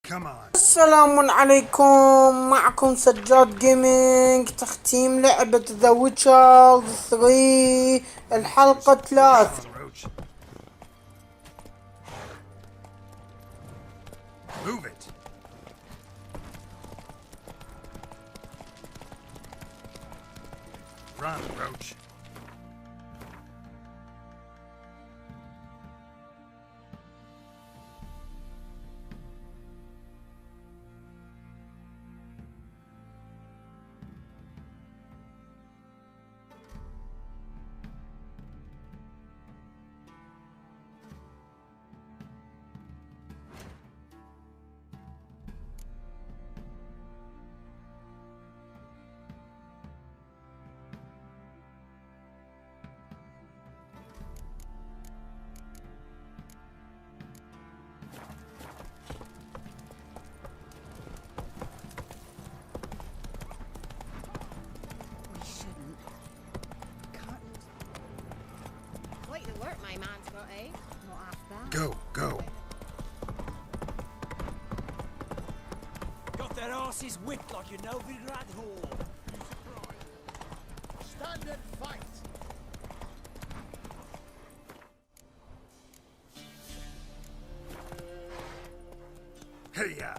Come on. السلام عليكم، معكم سجاد جيمنج. تختيم لعبة ذا ويتشر 3 الحلقة 3. Come on, Roach. Move it. Run, Roach. Go. Got that arse's whipped like you know the rat hole. Stand and fight. Hey-ya.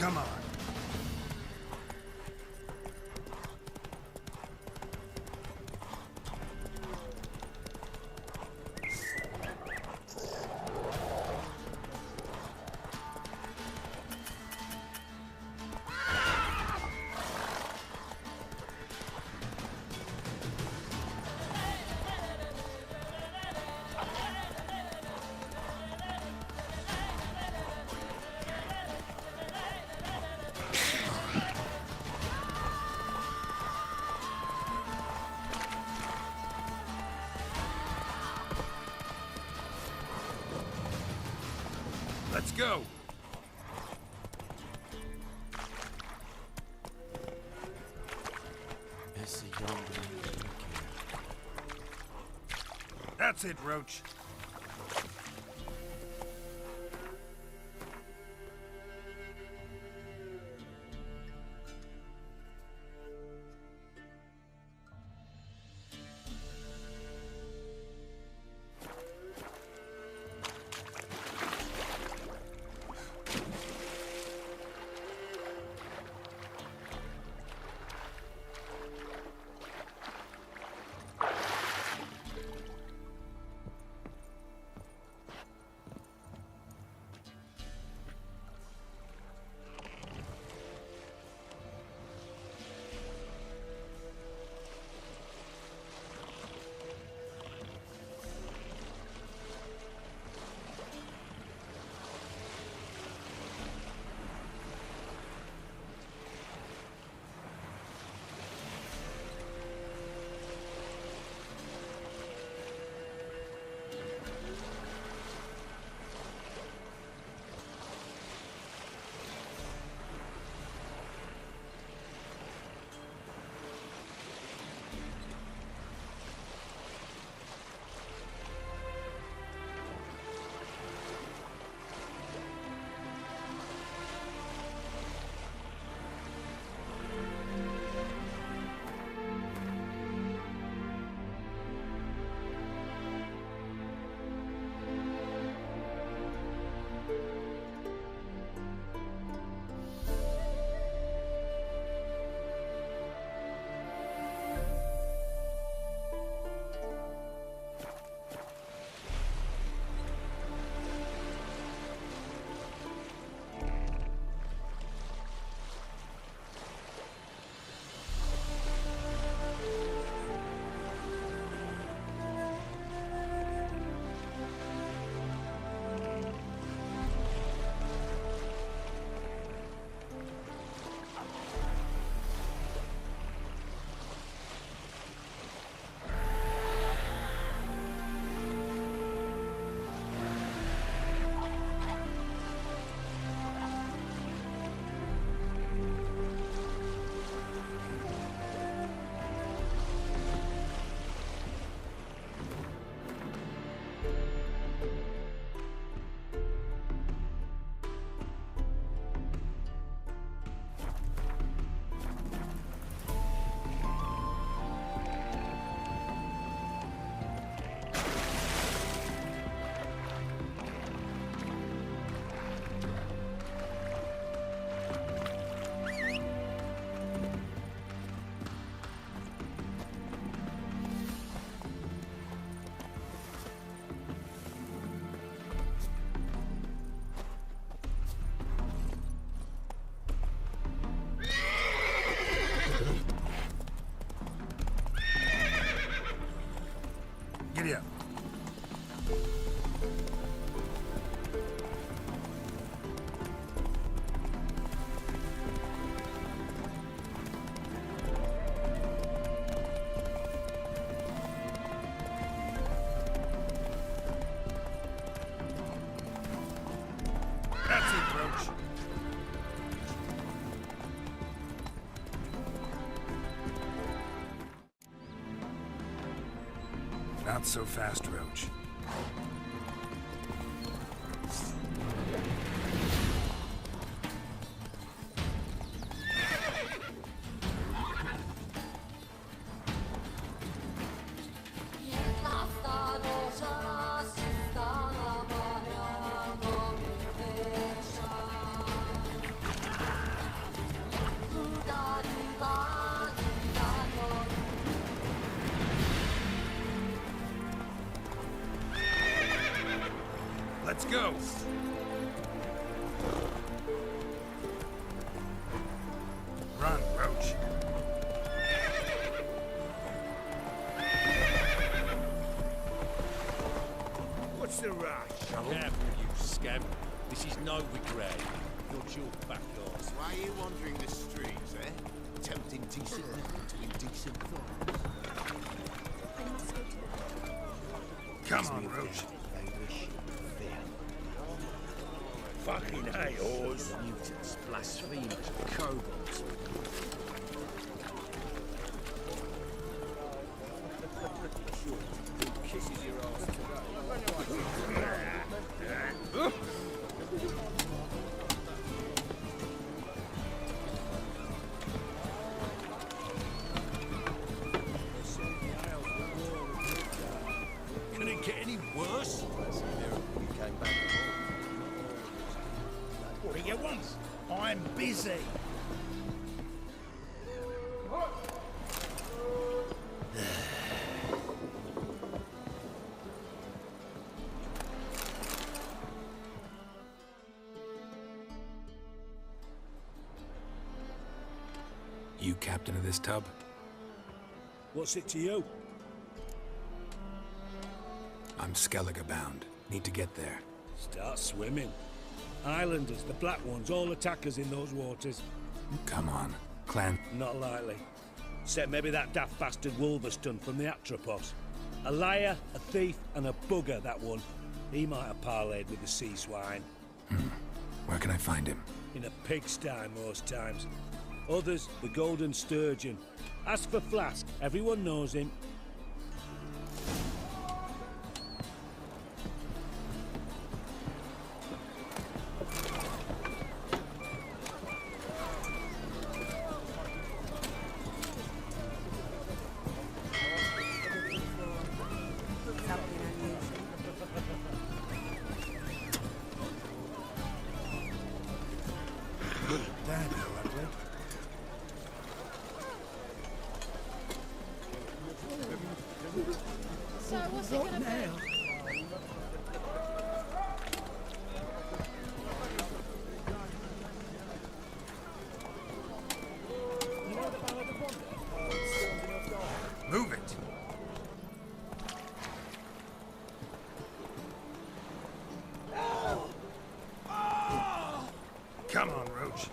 Come on. Let's go. That's it, Roach. Not so fast, Roach. Let's go. Run, Roach. What's the rush? Careful, you scamp. This is no regret. You're your back doors. Why are you wandering the streets, eh? Tempting decent men to indecent thoughts. Come on, Roach. Fucking A-Oars. Mutants, blasphemers, kobolds. Kisses your ass Can it get any worse? What do you want? I'm busy. You captain of this tub? What's it to you? I'm Skellige bound. Need to get there. Start swimming. Islanders, the black ones, all attackers in those waters. Come on. Clan. Not likely. Except maybe that daft bastard Wolverstone from the Atropos. A liar, a thief, and a bugger, that one. He might have parlayed with the sea swine. Where can I find him? In a pigsty most times. Others, the Golden Sturgeon. Ask for Flask. Everyone knows him. So what's it gonna be? Move it. Come on, Roach.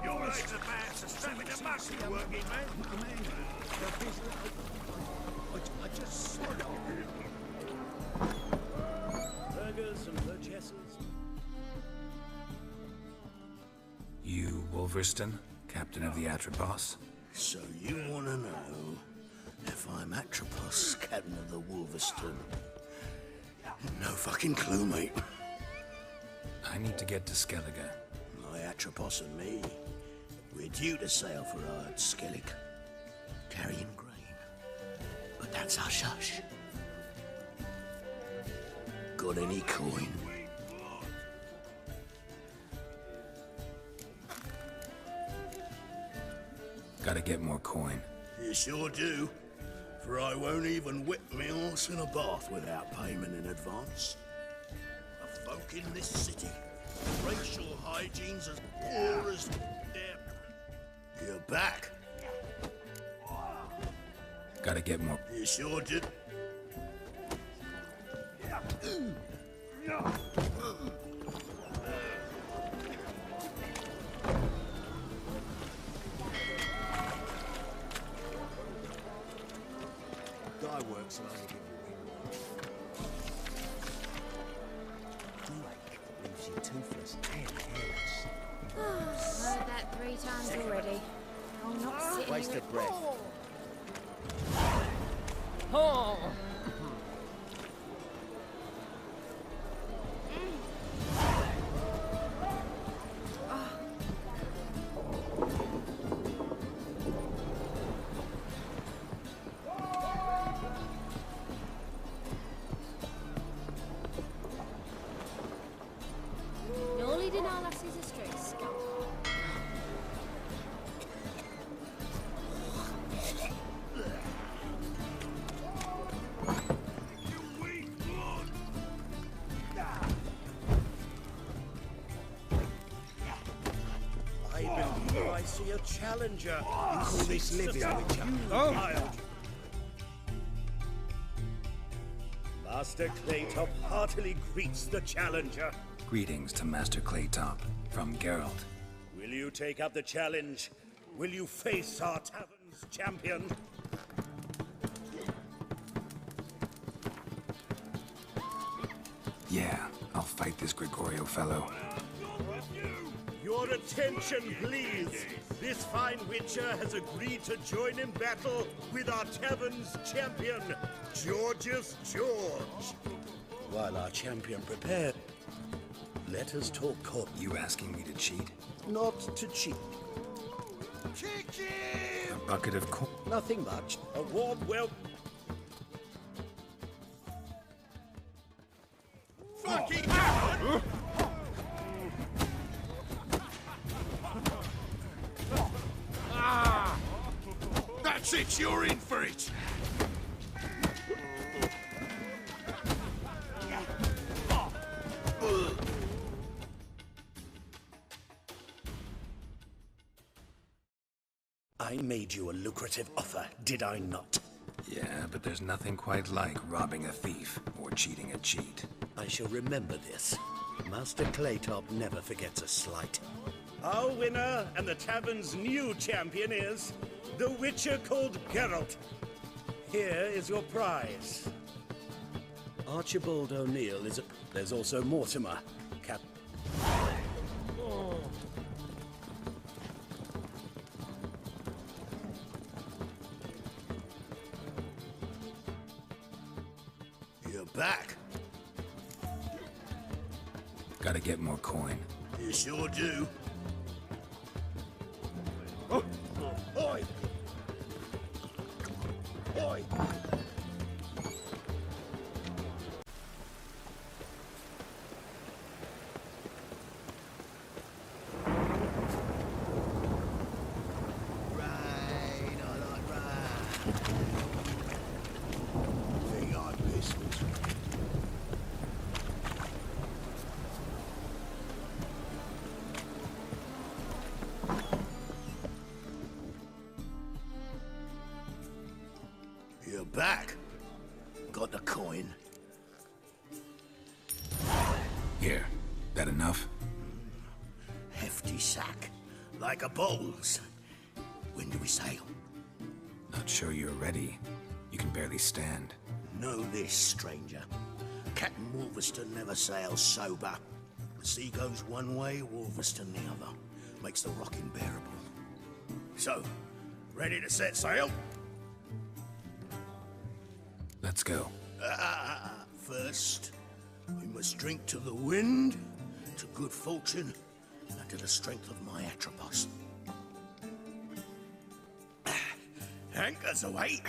Your legs are bad, so strap me the muscle, working man. I just saw it. Burgers and burgesses. You Wolverstone, captain of the Atropos? So you want to know if I'm Atropos, captain of the Wolverstone? No fucking clue, mate. I need to get to Skellige. My Atropos and me, we're due to sail for Ard Skellig, carrying grain. But that's hush-hush. Got any coin? Gotta get more coin. You sure do. For I won't even whip me horse in a bath without payment in advance. The folk in this city, racial hygiene's as poor as their... You're back. Gotta get more. You sure do. Guy works and only give you Drake leaves you toothless and hairless. Heard that 3 times already. I'll not sit here Waste with- of breath. All he did all us is a straight scum. I believe I see a challenger. You call this living, Witcher? Oh. Master Claytop heartily greets the challenger. Greetings to Master Claytop from Geralt. Will you take up the challenge? Will you face our tavern's champion? Yeah, I'll fight this Gregorio fellow. Your attention, please. This fine witcher has agreed to join in battle with our tavern's champion, Georgius George. While our champion prepared, let us talk court. You asking me to cheat? Not to cheat. A bucket of corn? Nothing much. A warm welcome. Fucking hell! That's it, you're in for it! I made you a lucrative offer, did I not? Yeah, but there's nothing quite like robbing a thief or cheating a cheat. I shall remember this. Master Claytop never forgets a slight. Our winner and the tavern's new champion is the Witcher called Geralt. Here is your prize. Archibald O'Neill is a... There's also Mortimer. Cap... You're back. Gotta get more coin. You sure do. Oi! Oi! You're back. Got the coin. Here, that enough? Hefty sack. Like a bowls. When do we sail? Not sure you're ready. You can barely stand. Know this, stranger. Captain Wolverston never sails sober. The sea goes one way, Wolverston the other. Makes the rocking bearable. So, ready to set sail? Let's go. First, we must drink to the wind, to good fortune, and to the strength of my Atropos. Anchors away.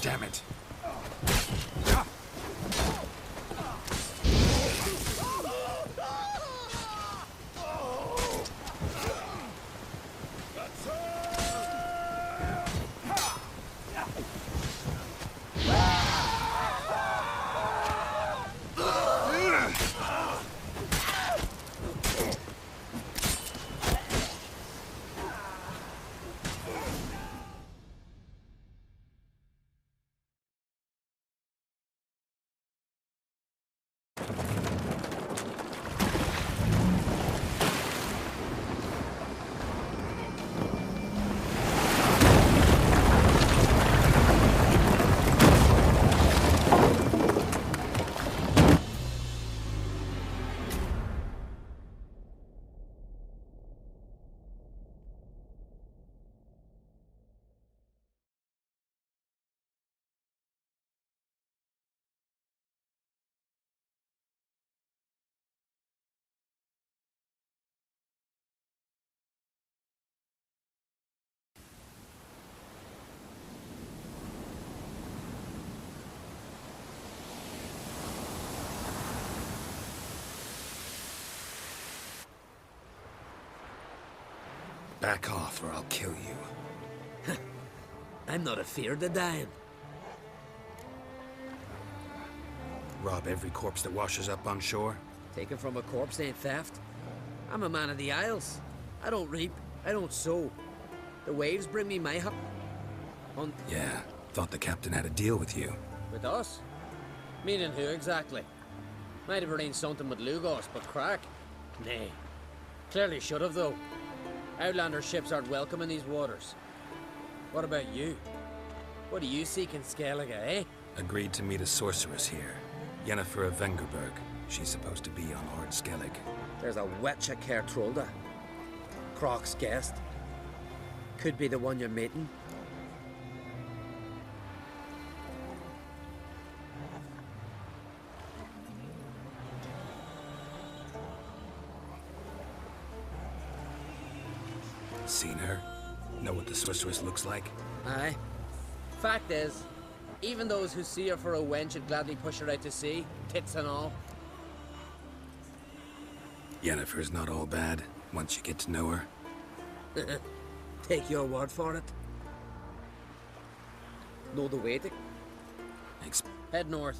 Damn it. Back off or I'll kill you. I'm not afeard of dying. Rob every corpse that washes up on shore? Taken from a corpse ain't theft. I'm a man of the Isles. I don't reap, I don't sow. The waves bring me my hunt. Yeah, thought the captain had a deal with you. With us? Meaning who exactly? Might have arranged something with Lugos, but crack? Nay. Clearly should have, though. Outlander ships aren't welcome in these waters. What about you? What do you seek in Skellige, eh? Agreed to meet a sorceress here. Yennefer of Vengerberg. She's supposed to be on Lord Skellig. There's a wetcha Kertrolda. Croc's guest. Could be the one you're meeting. Seen her? Know what the sorceress looks like? Aye. Fact is, even those who see her for a wench would gladly push her out to sea, tits and all. Yennefer's not all bad, once you get to know her. Take your word for it. Know the way to... Head north.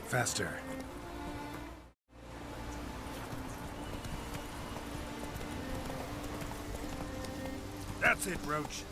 Faster. That's it, Roach.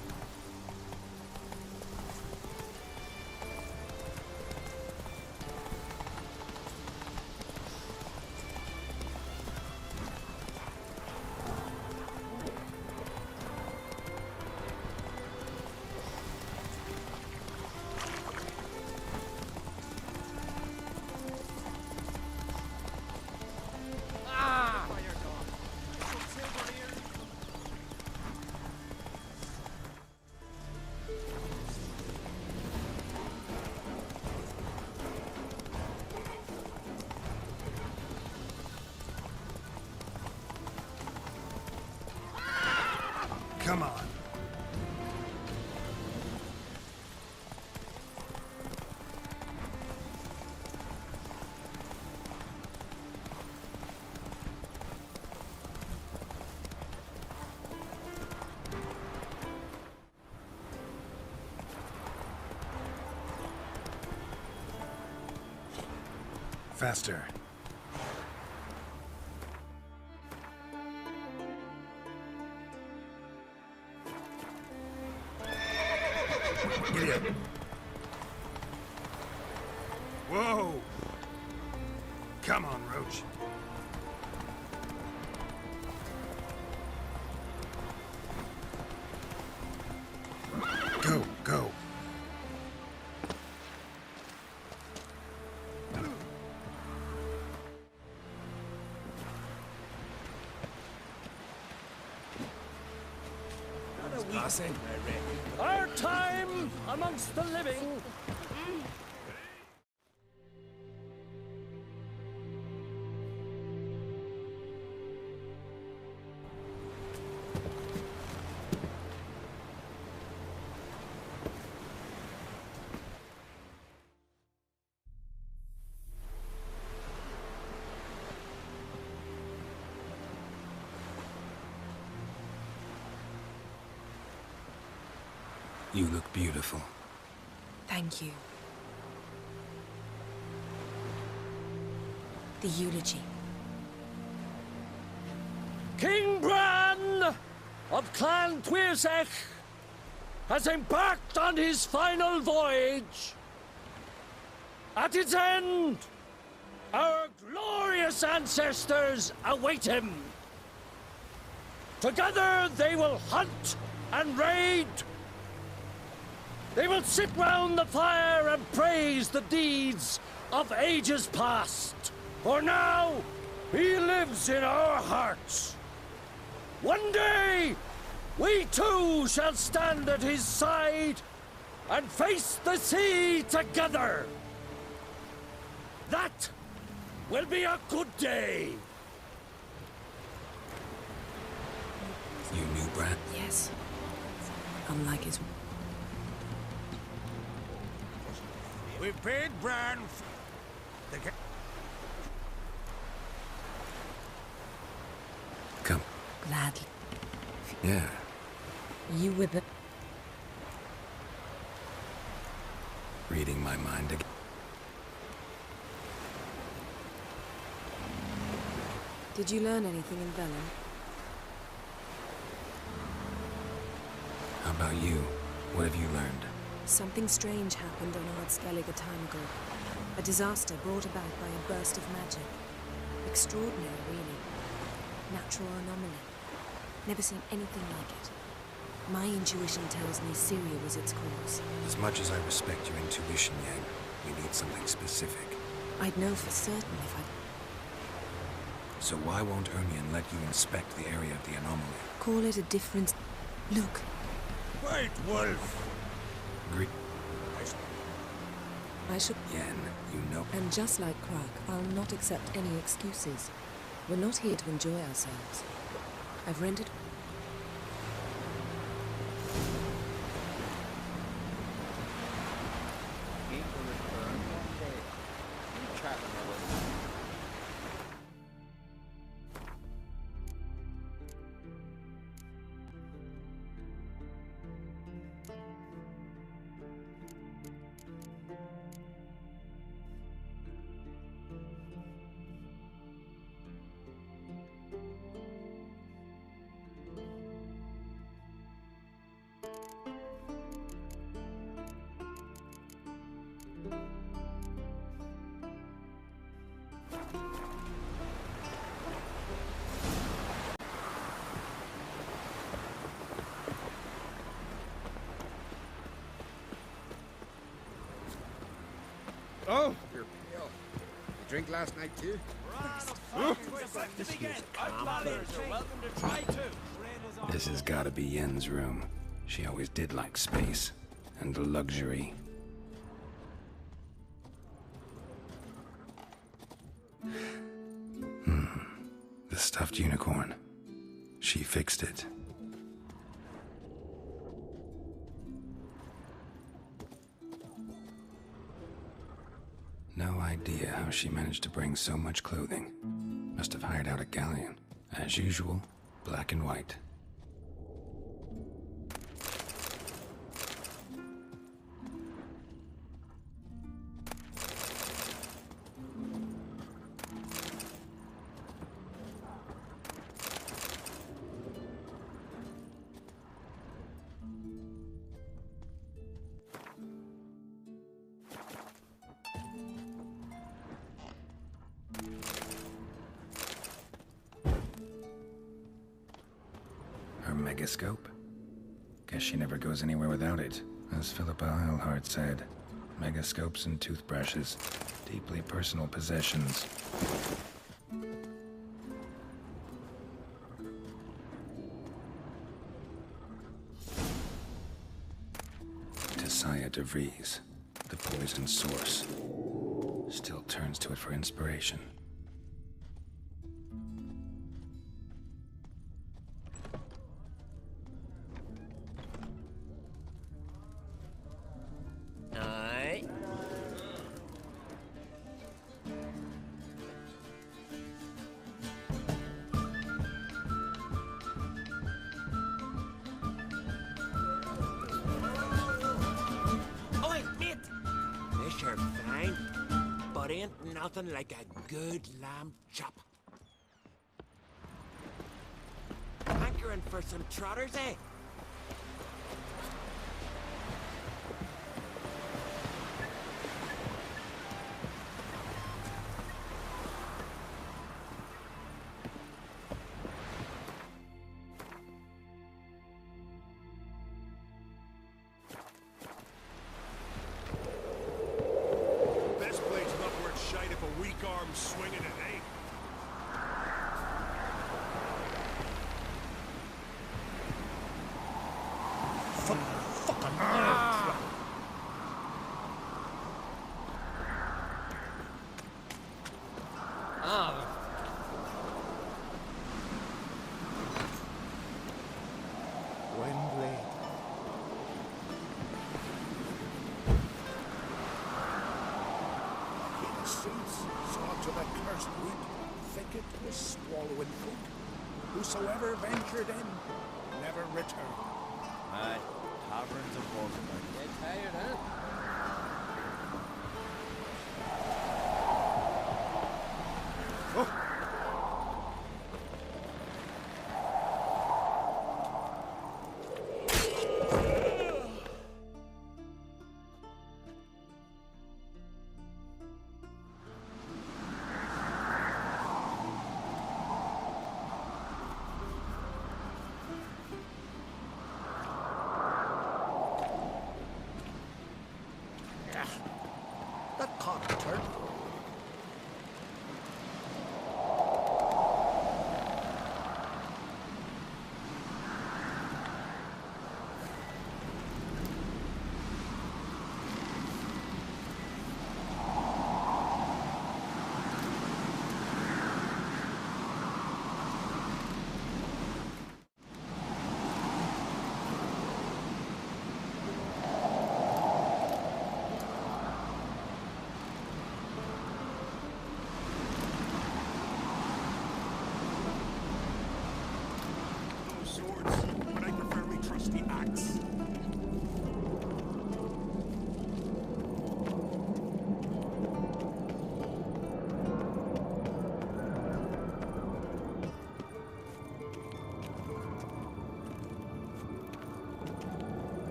Come on. Faster. Giddy up. Whoa! Come on, Roach. Go, go. Our time amongst the living. You look beautiful. Thank you. The eulogy. King Bran of Clan Tuirsech has embarked on his final voyage. At its end, our glorious ancestors await him. Together they will hunt and raid. They will sit round the fire and praise the deeds of ages past. For now, he lives in our hearts. One day, we too shall stand at his side and face the sea together. That will be a good day. You knew Bran? Yes. Unlike his... We paid Bran the Come. Gladly. Yeah. You were the... Reading my mind again. Did you learn anything in Velen? How about you? What have you learned? Something strange happened on Ardskellig a time ago. A disaster brought about by a burst of magic. Extraordinary, really. Natural anomaly. Never seen anything like it. My intuition tells me Syria was its cause. As much as I respect your intuition, Yang, we need something specific. I'd know for certain if I'd... So why won't Ermion let you inspect the area of the anomaly? Call it a difference. Look. White Wolf. I should... Yen, you know... And just like Krag, I'll not accept any excuses. We're not here to enjoy ourselves. I've rented... Oh, you're pale. You drink last night too? This has gotta be Yen's room. She always did like space. And luxury. The stuffed unicorn. She fixed it. No idea how she managed to bring so much clothing. Must have hired out a galleon. As usual, black and white. Her megascope? Guess she never goes anywhere without it. As Philippa Eilhart said, megascopes and toothbrushes, deeply personal possessions. Tessia de Vries, the poison source, still turns to it for inspiration. ain't nothing like a good lamb chop. Hankering for some trotters, eh? Swinging it, eh? Fucking Wembley. the streets, sought to the cursed wood, thicket was swallowing food. Whosoever ventured in, never returned. Aye, taverns of Wolfenburg. Get tired, huh? That cock turned.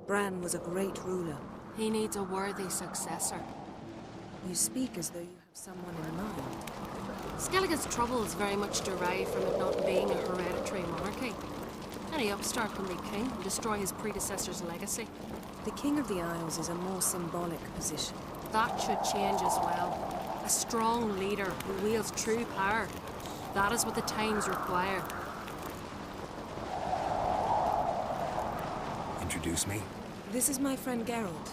Bran was a great ruler. He needs a worthy successor. You speak as though you have someone in mind. Skellige's troubles very much derive from it not being a hereditary monarchy. Any upstart can be king and destroy his predecessor's legacy. The King of the Isles is a more symbolic position. That should change as well. A strong leader who wields true power. That is what the times require. Introduce me? This is my friend Geralt,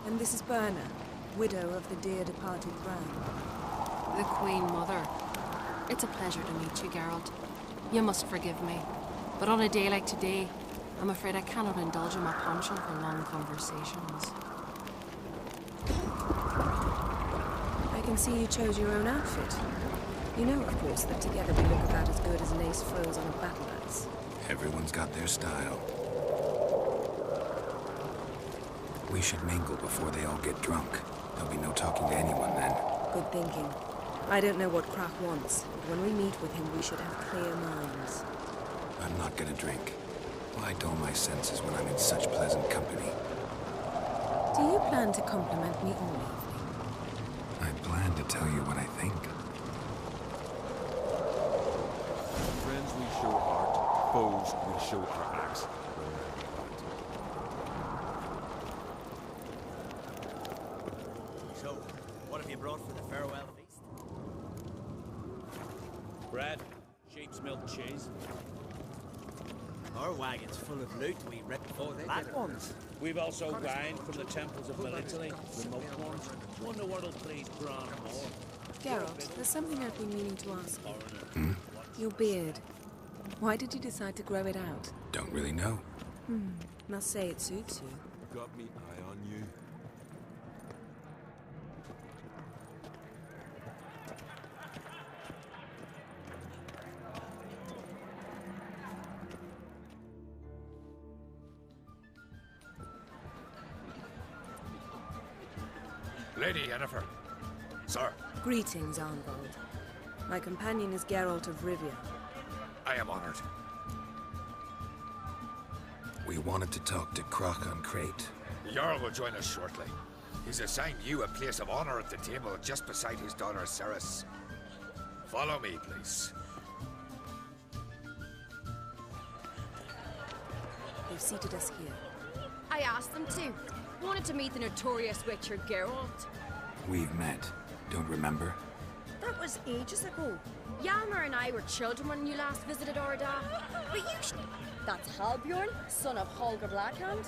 and this is Berna, widow of the dear departed Bran. The Queen Mother. It's a pleasure to meet you, Geralt. You must forgive me, but on a day like today, I'm afraid I cannot indulge in my penchant for long conversations. I can see you chose your own outfit. You know, of course, that together we look about as good as lace frills on a battle axe. Everyone's got their style. We should mingle before they all get drunk. There'll be no talking to anyone then. Good thinking. I don't know what Krach wants, but when we meet with him, we should have clear minds. I'm not gonna drink. Why dull my senses when I'm in such pleasant company? Do you plan to compliment me all evening? I plan to tell you what I think. Friends we show heart, foes we show our axe. So, what have you brought for the farewell feast? Bread, sheep's milk cheese. Our wagon's full of loot we ripped for the black ones. We've also wine from the temples of Italy, remote ones. Wonder what'll please Bran more. Geralt, there's something I've been meaning to ask you. Your beard. Why did you decide to grow it out? Don't really know. Must say it suits you. Got me eye on you. Lady Yennefer. Sir. Greetings, Arnvold. My companion is Geralt of Rivia. I am honored. We wanted to talk to Croc on Crate. The Jarl will join us shortly. He's assigned you a place of honor at the table just beside his daughter Ceres. Follow me, please. They've seated us here. I asked them to. Wanted to meet the notorious witcher Geralt. We've met. Don't remember? That was ages ago. Hjalmar and I were children when you last visited Orda. But you That's Halbjorn, son of Holger Blackhand.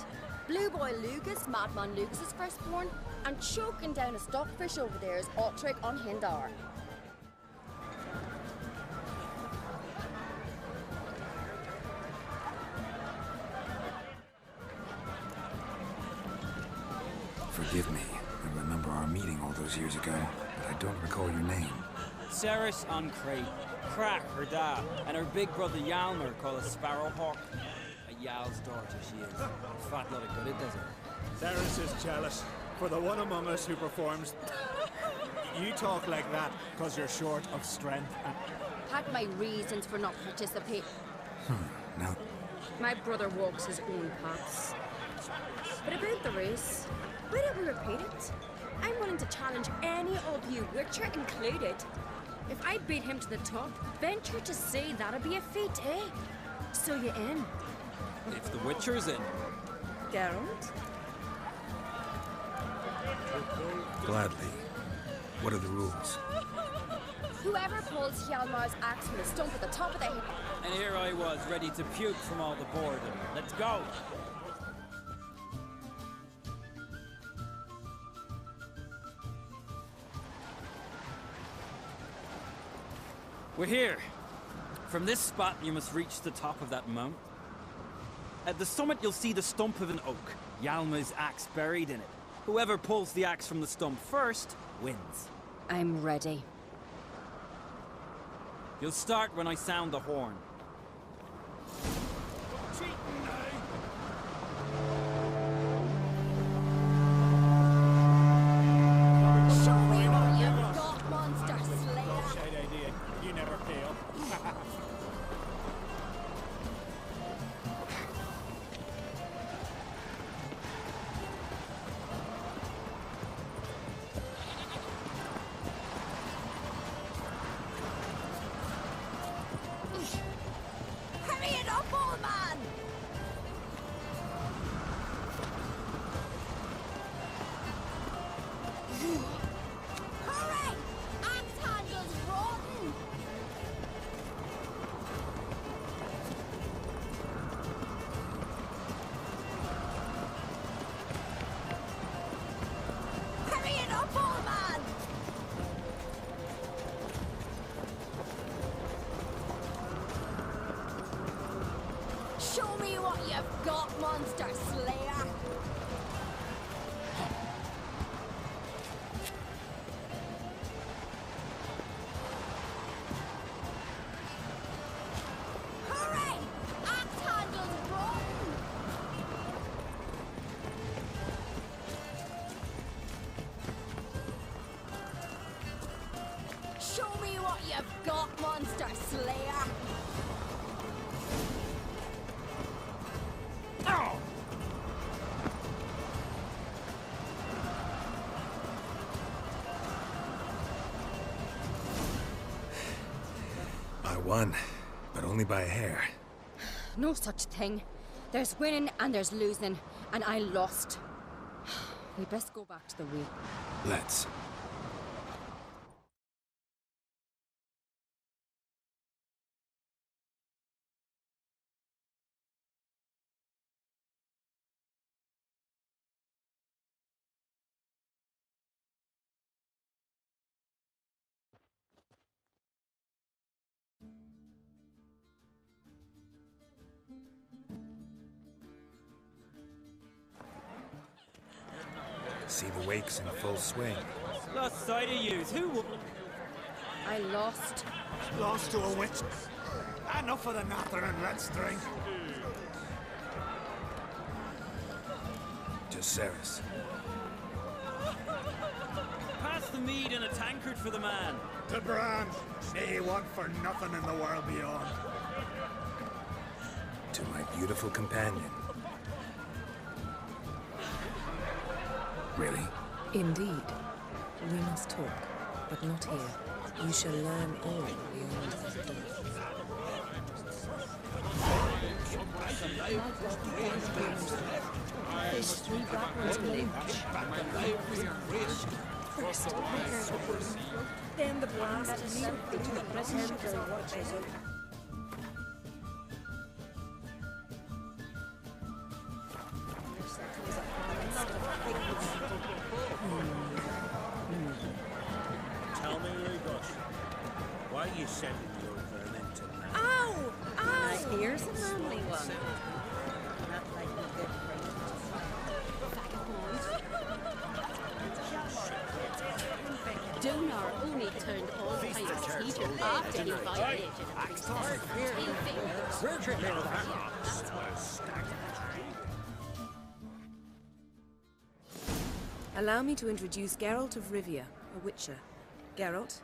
Blue Boy Lugus, Madman Lugus's firstborn. And choking down a stockfish over there is Otric on Hindar. Forgive me. I remember our meeting all those years ago, but I don't recall your name. Ceres on Crate, Crack her dad, and her big brother Hjalmar called a Sparrowhawk. A Jarl's daughter she is. A fat lot of good it does her. Ceres is jealous for the one among us who performs. You talk like that because you're short of strength and... Had my reasons for not participating. Now... My brother walks his own paths. But about the race, why don't we repeat it? I'm willing to challenge any of you, Witcher included. If I beat him to the top, venture to say that'd be a feat, eh? So you in? If the Witcher's in. Geralt? Gladly. What are the rules? Whoever pulls Hjalmar's axe from the stump at the top of the head. And here I was, ready to puke from all the boredom. Let's go! We're here. From this spot, you must reach the top of that mount. At the summit, you'll see the stump of an oak, Hjalmar's axe buried in it. Whoever pulls the axe from the stump first, wins. I'm ready. You'll start when I sound the horn. Show me what you've got, monster slayer! Shade idea. You never fail. Hurry it up, old man! Hurry! Axe handle's rotten! Hurry it up, old man! Show me what you've got, monster slayer! Hurry! Axe handle's rotten! Show me what you've got, monster slayer! I won, but only by a hair. No such thing. There's winning and there's losing, and I lost. We best go back to the wheel. Let's. See the wakes in full swing. Lost sight of yous. Who will... I lost. Lost to a witch. Enough of the natter and let's drink. To Ceres. Pass the mead in a tankard for the man. To Bran. He want for nothing in the world beyond. To my beautiful companion. Really? Indeed. We must talk, but not here. You shall learn all beyond that door. There's 3 black ones below. First, then the blast is sent to the presence of the watches. Tell me, Lugos, why are you sending your vermin to man? Ow! Ow! Here's a manly one. Donar only turned on Titus Teacher after he violated Allow me to introduce Geralt of Rivia, a witcher. Geralt,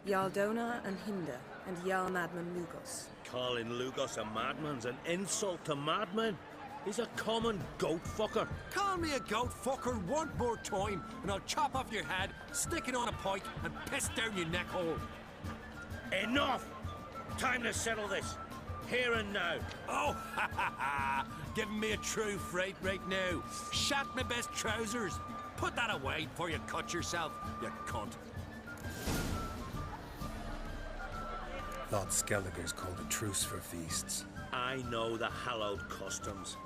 Jarl Donar and Hinder, and Jarl Madman Lugos. Calling Lugos a madman's an insult to madmen. He's a common goat fucker. Call me a goat fucker one more time, and I'll chop off your head, stick it on a pike, and piss down your neck hole. Enough! Time to settle this. Here and now. Oh, ha ha ha! Giving me a true fright right now. Shat my best trousers. Put that away before you cut yourself, you cunt. Thought Skelliger's called a truce for feasts. I know the hallowed customs,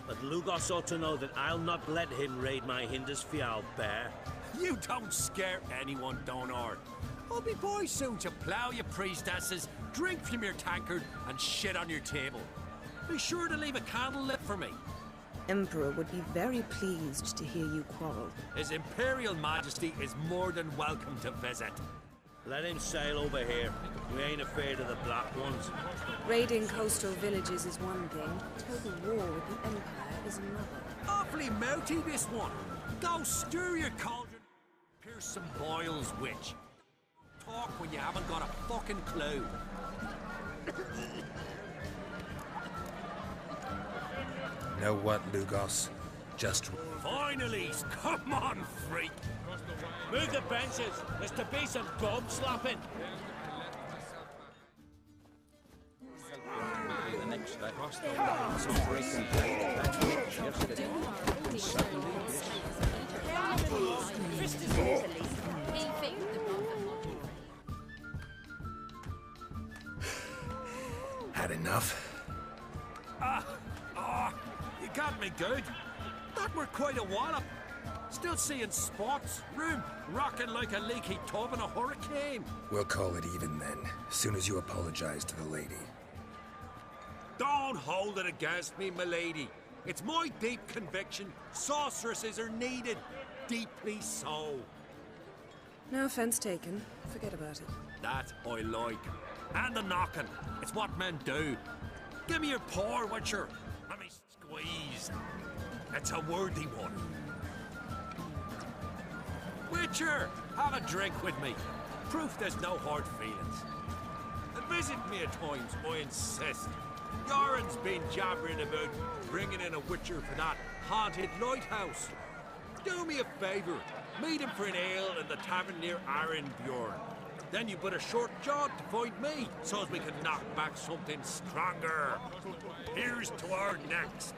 but Lugos ought to know that I'll not let him raid my Hindisfial bear. You don't scare anyone, Donar. I'll be boy soon to plough your priestesses, drink from your tankard, and shit on your table. Be sure to leave a candle lit for me. Emperor would be very pleased to hear you quarrel. His Imperial Majesty is more than welcome to visit. Let him sail over here. We ain't afraid of the black ones. Raiding coastal villages is one thing. Total war with the Empire is another. Awfully mouty, this one. Go stir your cauldron. Pierce some boils, witch. Talk when you haven't got a fucking clue. Know what, Lugos? Just... Finally! Come on, freak! Move the benches! There's to be some gob slapping! Had enough? You got me good. That were quite a wallop. Still seeing spots, room rocking like a leaky tub in a hurricane. We'll call it even then, as soon as you apologize to the lady. Don't hold it against me, milady. It's my deep conviction sorceresses are needed. Deeply so. No offense taken. Forget about it. That I like. And the knocking. It's what men do. Give me your paw, Witcher. Let me squeeze. It's a worthy one. Witcher, have a drink with me. Proof there's no hard feelings. And visit me at times, I insist. Yoren's been jabbering about bringing in a Witcher for that haunted lighthouse. Do me a favour. Meet him for an ale in the tavern near Arenbjorn. Then you put a short jaunt to find me, so as we can knock back something stronger. Here's to our next.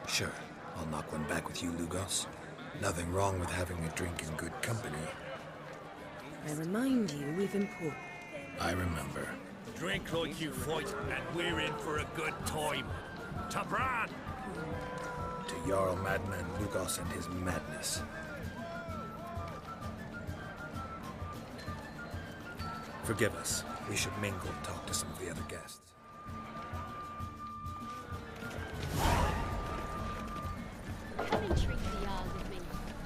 Sure, I'll knock one back with you, Lugos. Nothing wrong with having a drink in good company. I remind you we've important. I remember. Drink like you fight, and we're in for a good time. To Bran! To Jarl Madman Lugos and his madness. Forgive us. We should mingle and talk to some of the other guests. treat the yard with me.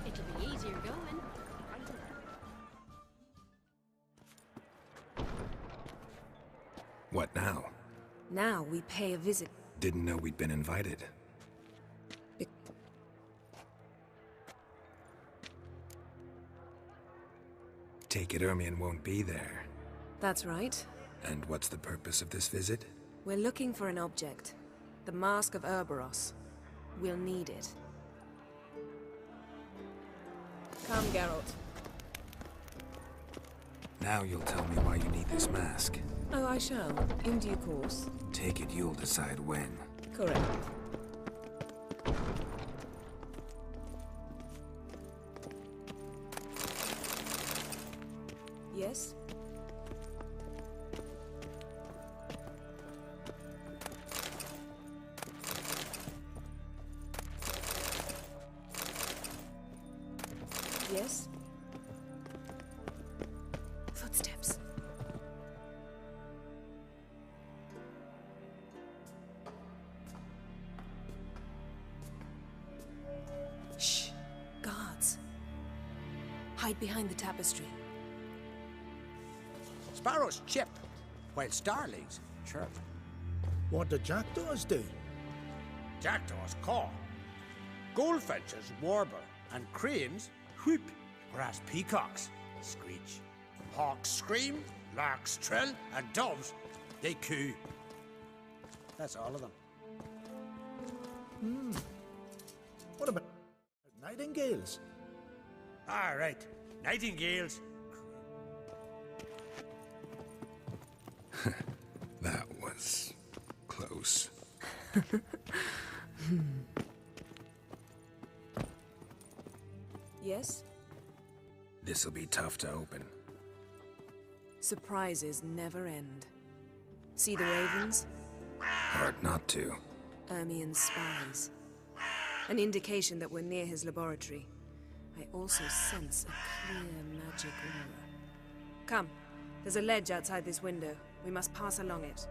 It'll be easier going. What now? Now we pay a visit. Didn't know we'd been invited. Take it Ermion won't be there. That's right. And what's the purpose of this visit? We're looking for an object. The Mask of Ouroboros. We'll need it. Come, Geralt. Now you'll tell me why you need this mask. Oh, I shall. In due course. Take it you'll decide when. Correct. Yes? Yes? Footsteps. Shh. Guards. Hide behind the tapestry. Sparrows chip, while starlings chirp. What do jackdaws do? Jackdaws caw. Goldfinches warble, and cranes whoop, whereas peacocks screech. Hawks scream, larks trill, and doves, they coo. That's all of them. What about nightingales? All right, nightingales. That was close. Yes? This'll be tough to open. Surprises never end. See the ravens? Hard not to. Ermion's spies. An indication that we're near his laboratory. I also sense a clear magic aura. Come, there's a ledge outside this window. We must pass along it.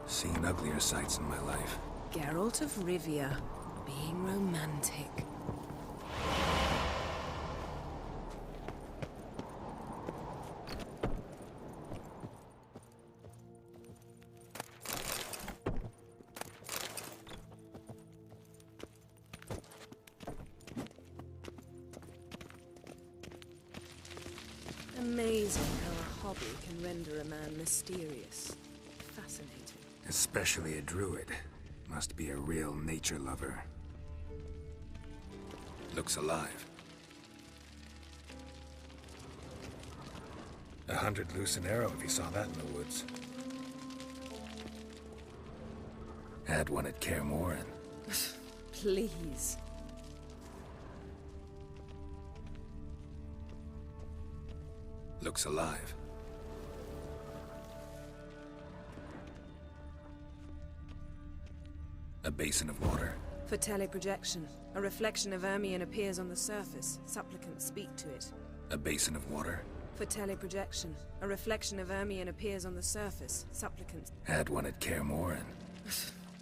Seen uglier sights in my life. Geralt of Rivia, being romantic. Amazing how a hobby can render a man mysterious. Fascinating. Especially a druid. Must be a real nature lover. Looks alive. 100 loose an arrow if you saw that in the woods. Had one at Kaer Morhen. Please. Looks alive. A basin of water. For teleprojection, a reflection of Ermion appears on the surface. Supplicants speak to it. A basin of water. For teleprojection, a reflection of Ermion appears on the surface. Supplicants. Had one at Kaer Morhen.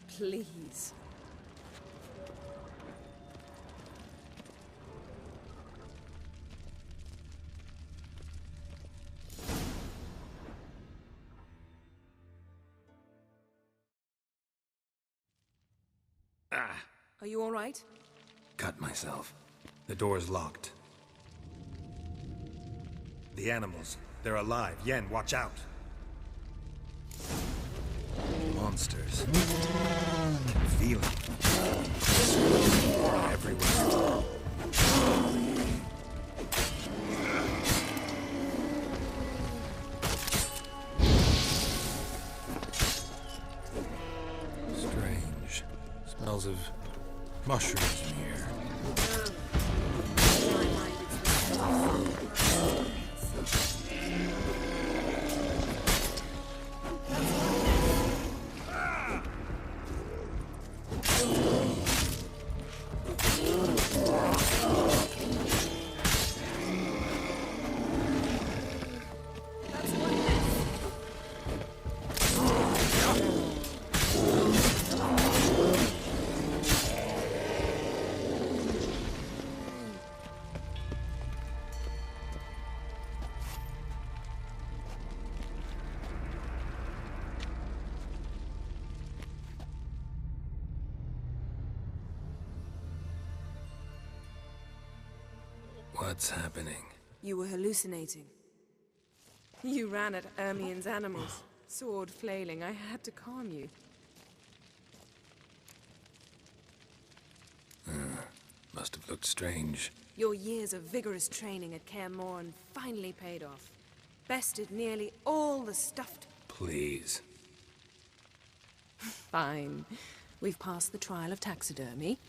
Please. Are you all right? Cut myself. The door's locked. The animals, they're alive. Yen, watch out. Monsters. Feel it. Everywhere. Strange. Smells of mushrooms in here. What's happening? You were hallucinating. You ran at Ermien's animals, sword flailing. I had to calm you. Must have looked strange. Your years of vigorous training at Kaer Morhen finally paid off. Bested nearly all the stuffed... Please. Fine. We've passed the trial of taxidermy.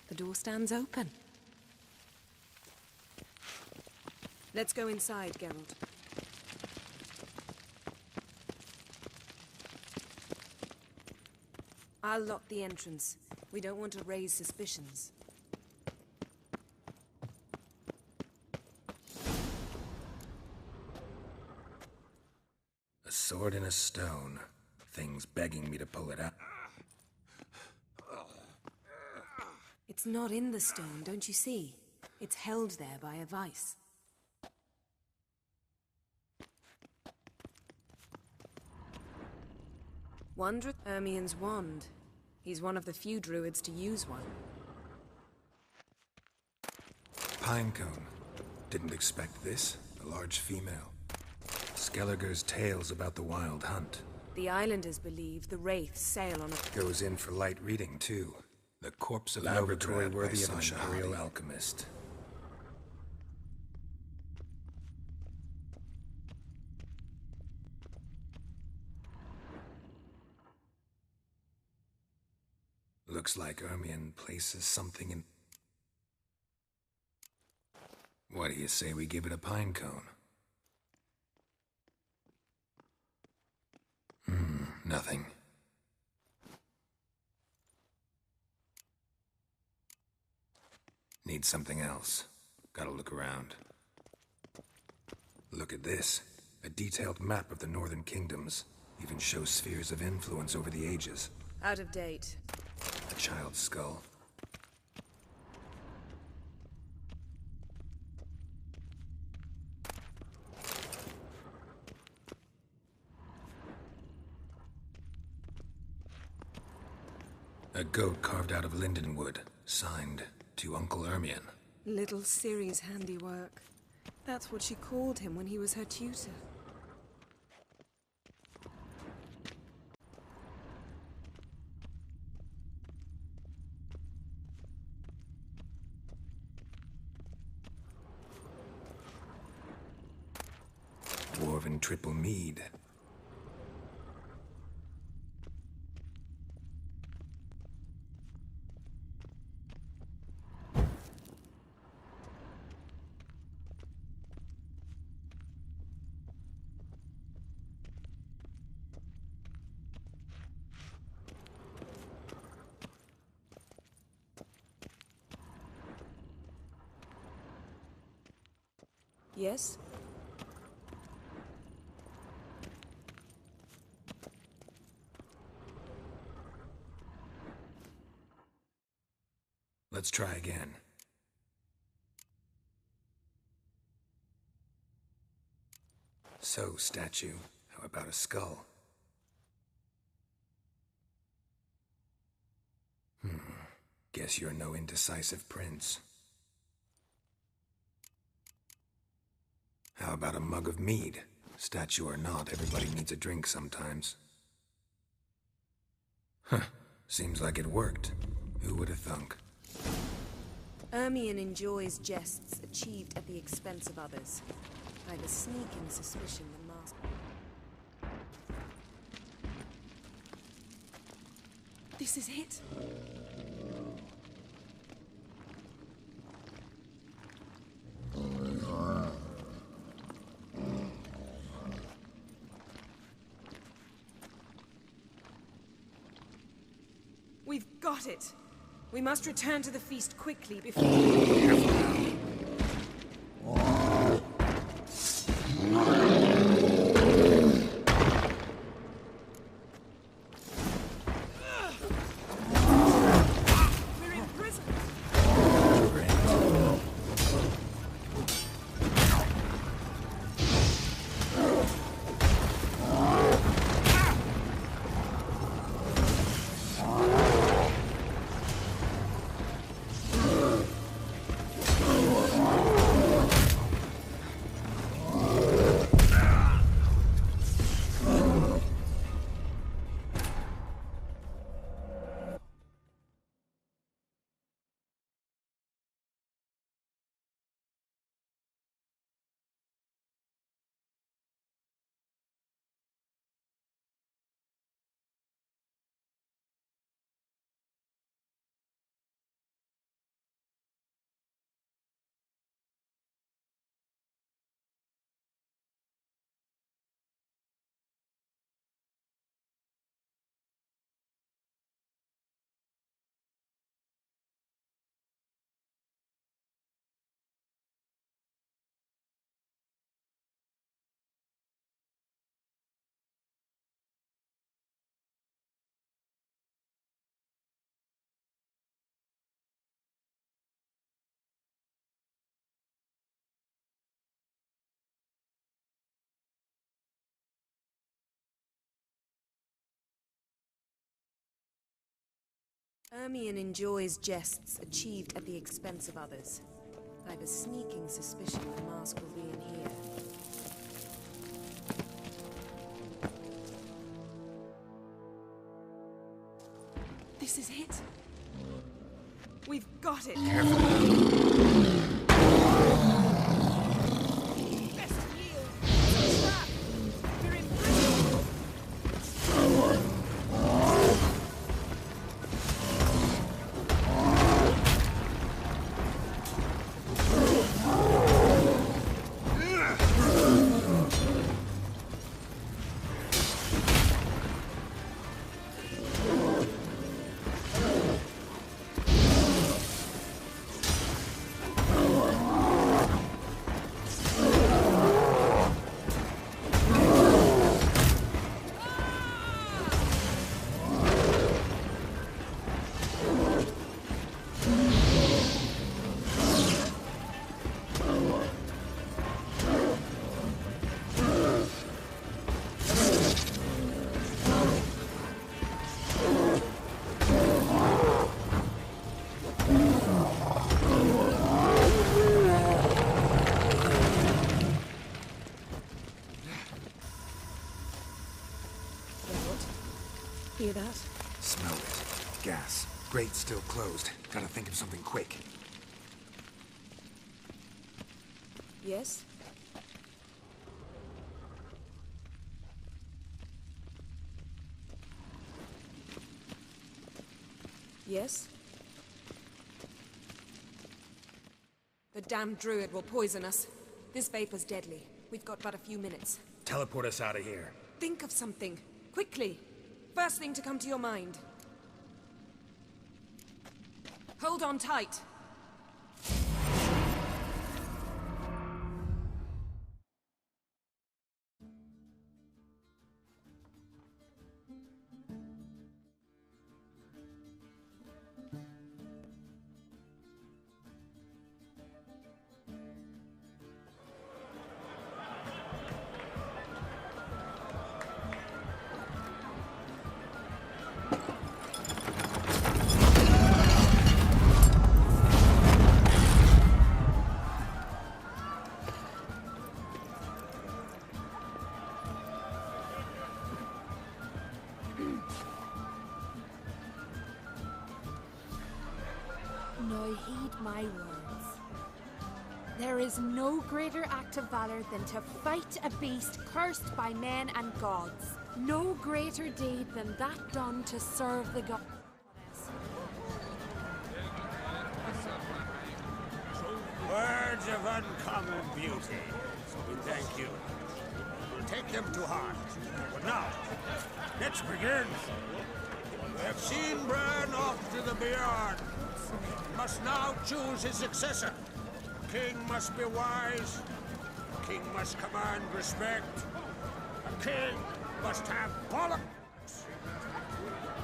The door stands open. Let's go inside, Geralt. I'll lock the entrance. We don't want to raise suspicions. A sword in a stone. Thing's begging me to pull it out. It's not in the stone, don't you see? It's held there by a vice. Wondrous Ermien's wand. He's one of the few druids to use one. Pinecone. Didn't expect this. A large female. Skelliger's tales about the wild hunt. The islanders believe the wraiths sail on a... Goes in for light reading, too. The corpse of laboratory worthy of an imperial alchemist. Looks like Ermien places something in... What do you say we give it a pine cone? Nothing. Need something else. Gotta look around. Look at this. A detailed map of the northern kingdoms. Even shows spheres of influence over the ages. Out of date. A child's skull. A goat carved out of lindenwood, signed to Uncle Ermien. Little Ciri's handiwork. That's what she called him when he was her tutor. Dwarven triple mead. Yes? Let's try again. So, statue, how about a skull? Guess you're no indecisive prince. How about a mug of mead? Statue or not, everybody needs a drink sometimes. Seems like it worked. Who would have thunk? Ermien enjoys jests achieved at the expense of others. I have a sneaking suspicion the master... This is it! We've got it! We must return to the feast quickly before... We're in prison! Ermion enjoys jests achieved at the expense of others. I've a sneaking suspicion the mask will be in here. This is it. We've got it. Hear that? Smell it. Gas. Grate's still closed. Gotta think of something quick. Yes? Yes? The damned druid will poison us. This vapor's deadly. We've got but a few minutes. Teleport us out of here. Think of something. Quickly. First thing to come to your mind. Hold on tight. Now heed my words. There is no greater act of valor than to fight a beast cursed by men and gods. No greater deed than that done to serve the gods. Words of uncommon beauty. We thank you. We'll take them to heart. But now, let's begin. We have seen Bran off to the beyond. He must now choose his successor. The king must be wise. The king must command respect. A king must have politics.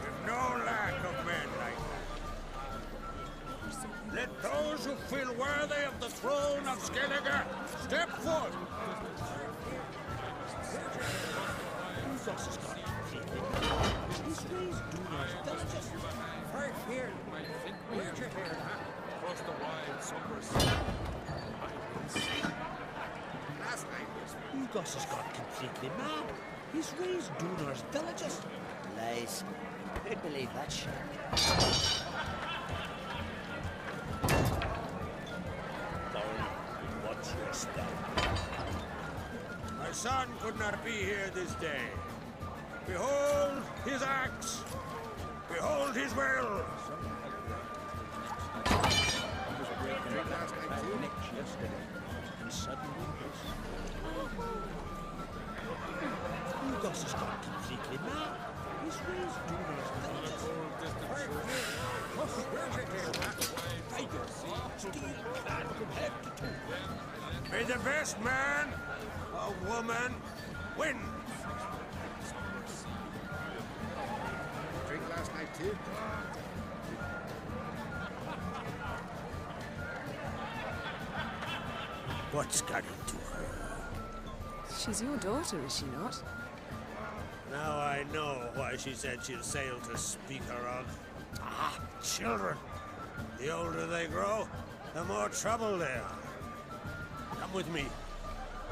With no lack of men like that. Let those who feel worthy of the throne of Skellige step forth. Right here. Where'd you hear that? Across the wide, somber sea. Last night, Ugos has gone completely mad. He's raised Dunar's villages. Lies. Who'd believe that shit? What's your step? my son could not be here this day. Behold his axe. Behold his will. And suddenly Ugos has gone completely mad. He's raised Dunar's villages. May the best man or woman win. Drink last night too? What's got into her? She's your daughter, is she not? Now I know why she said she'll sail to speak her of. Ah, children. The older they grow, the more trouble they are. Come with me.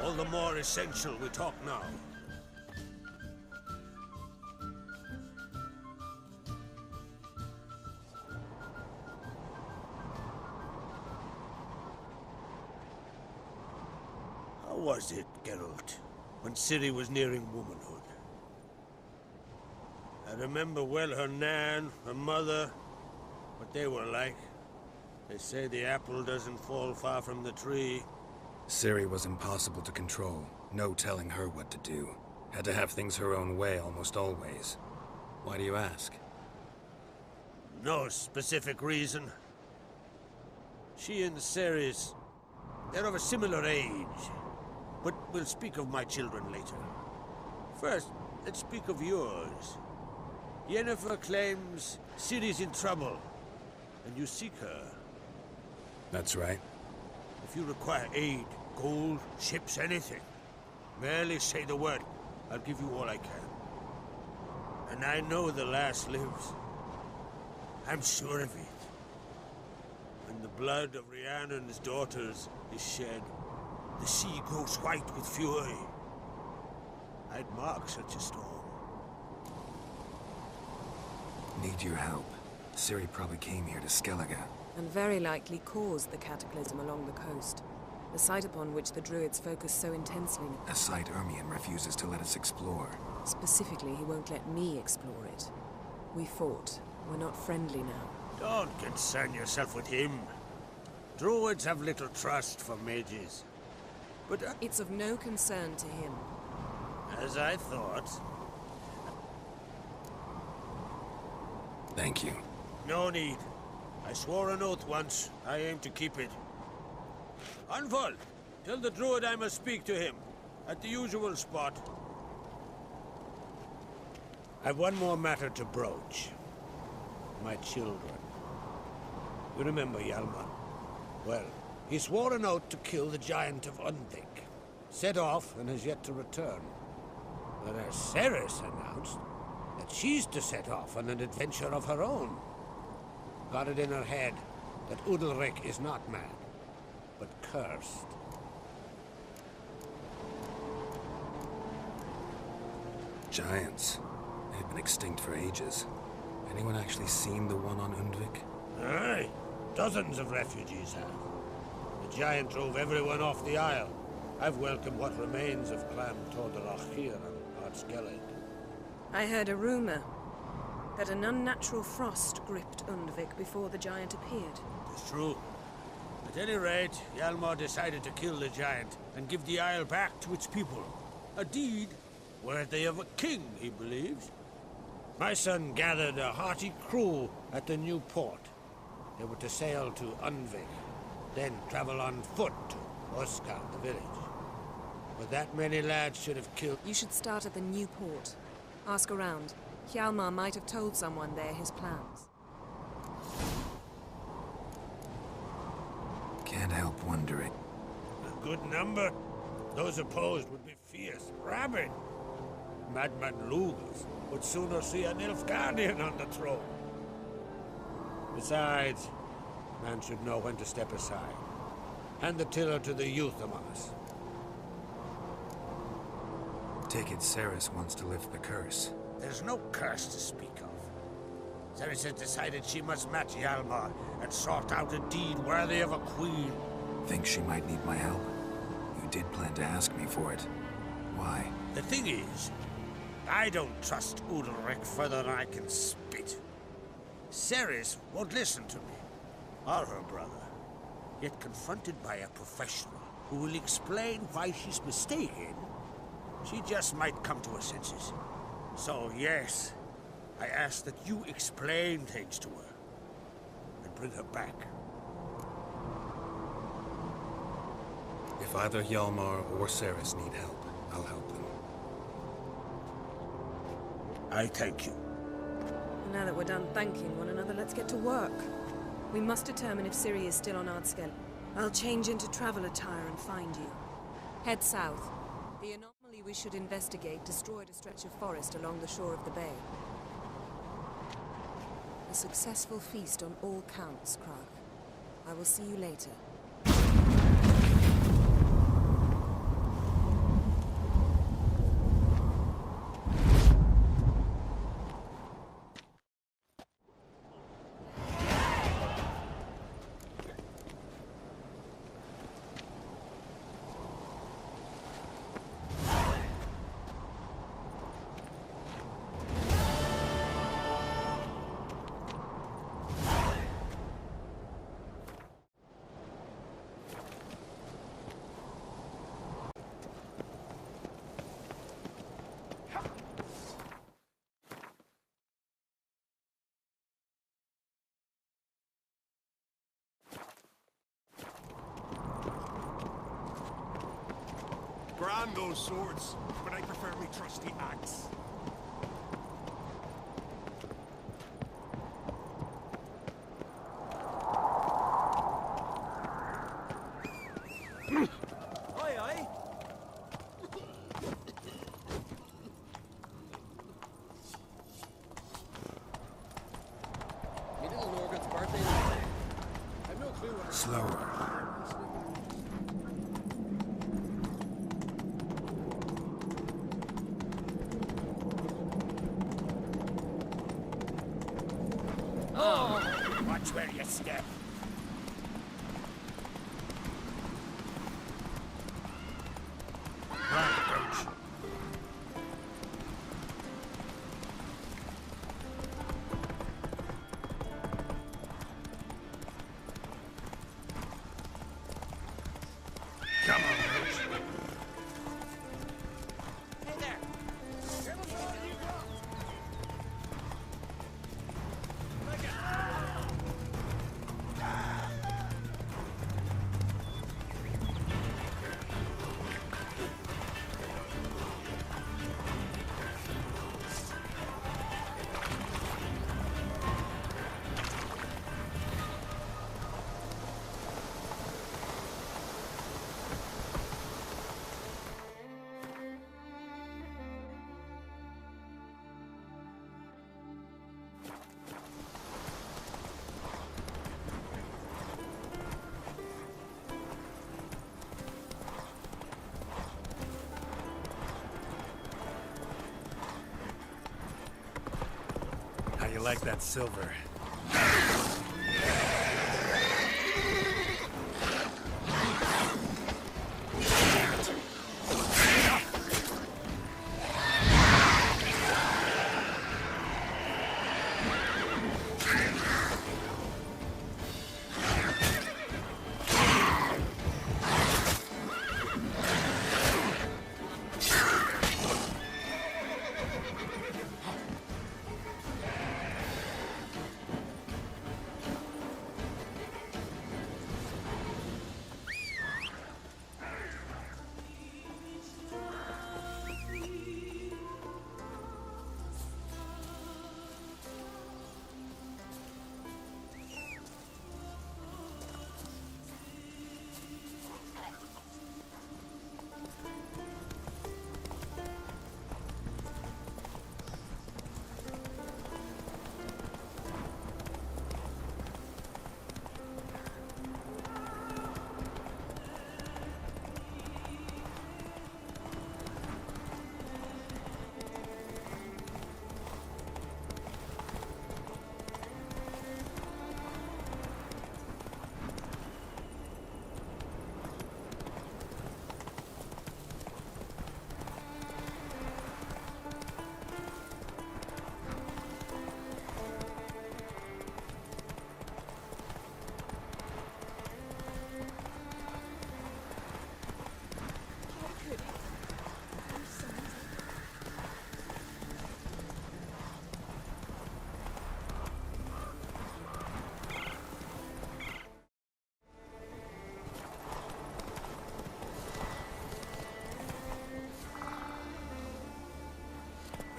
All the more essential we talk now. How was it, Geralt, when Ciri was nearing womanhood? I remember well her nan, her mother, what they were like. They say the apple doesn't fall far from the tree. Ciri was impossible to control. No telling her what to do. Had to have things her own way almost always. Why do you ask? No specific reason. She and Ceres, they're of a similar age. But we'll speak of my children later. First, let's speak of yours. Yennefer claims Ciri's in trouble, and you seek her. That's right. If you require aid, gold, ships, anything, merely say the word. I'll give you all I can. And I know the lass lives. I'm sure of it. When the blood of Rhiannon's daughters is shed, the sea grows white with fury. I'd mark such a storm. Need your help. Ciri probably came here to Skellige. And very likely caused the cataclysm along the coast. The site upon which the druids focus so intensely. A site Ermion refuses to let us explore. Specifically, he won't let me explore it. We fought. We're not friendly now. Don't concern yourself with him. Druids have little trust for mages. But it's of no concern to him. As I thought. Thank you. No need. I swore an oath once. I aim to keep it. Unfold! Tell the druid I must speak to him. At the usual spot. I've one more matter to broach. My children. You remember Hjalmar? Well, he swore an oath to kill the giant of Undvik. Set off and has yet to return. Whereas Ceres announced that she's to set off on an adventure of her own. Got it in her head that Udalric is not mad, but cursed. Giants. They've been extinct for ages. Anyone actually seen the one on Undvik? Aye. Dozens of refugees have. The giant drove everyone off the isle. I've welcomed what remains of Clan Tordalach here on Ardskellig. I heard a rumor that an unnatural frost gripped Undvik before the giant appeared. It's true. At any rate, Hjalmar decided to kill the giant and give the isle back to its people. A deed worthy of a king, he believes. My son gathered a hearty crew at the new port. They were to sail to Undvik, then travel on foot to Oskar, the village. But that many lads should have killed... You should start at the new port. Ask around. Hjalmar might have told someone there his plans. Can't help wondering. A good number. Those opposed would be fierce, rabid. Madman Lugas would sooner see an Nilfgaardian on the throne. Besides, man should know when to step aside. Hand the tiller to the youth among us. Take it Ceres wants to lift the curse. There's no curse to speak of. Ceres has decided she must match Hjalmar and sort out a deed worthy of a queen. Think she might need my help? You did plan to ask me for it. Why? The thing is, I don't trust Udalric further than I can spit. Ceres won't listen to me, or her brother. Yet confronted by a professional who will explain why she's mistaken, she just might come to her senses. So yes, I ask that you explain things to her and bring her back. If either Hjalmar or Ceres need help, I'll help them. I thank you. Now that we're done thanking one another, let's get to work. We must determine if Ciri is still on Ardskellig. I'll change into travel attire and find you. Head south. The anomaly we should investigate destroyed a stretch of forest along the shore of the bay. A successful feast on all counts, Krug. I will see you later. Grand those swords, but I prefer my trusty axe. Aye, aye. My little Morgan's birthday today. I've no clue what. Slower. Watch where you step. Right, coach. Come on, coach. Hey there. How you like that silver?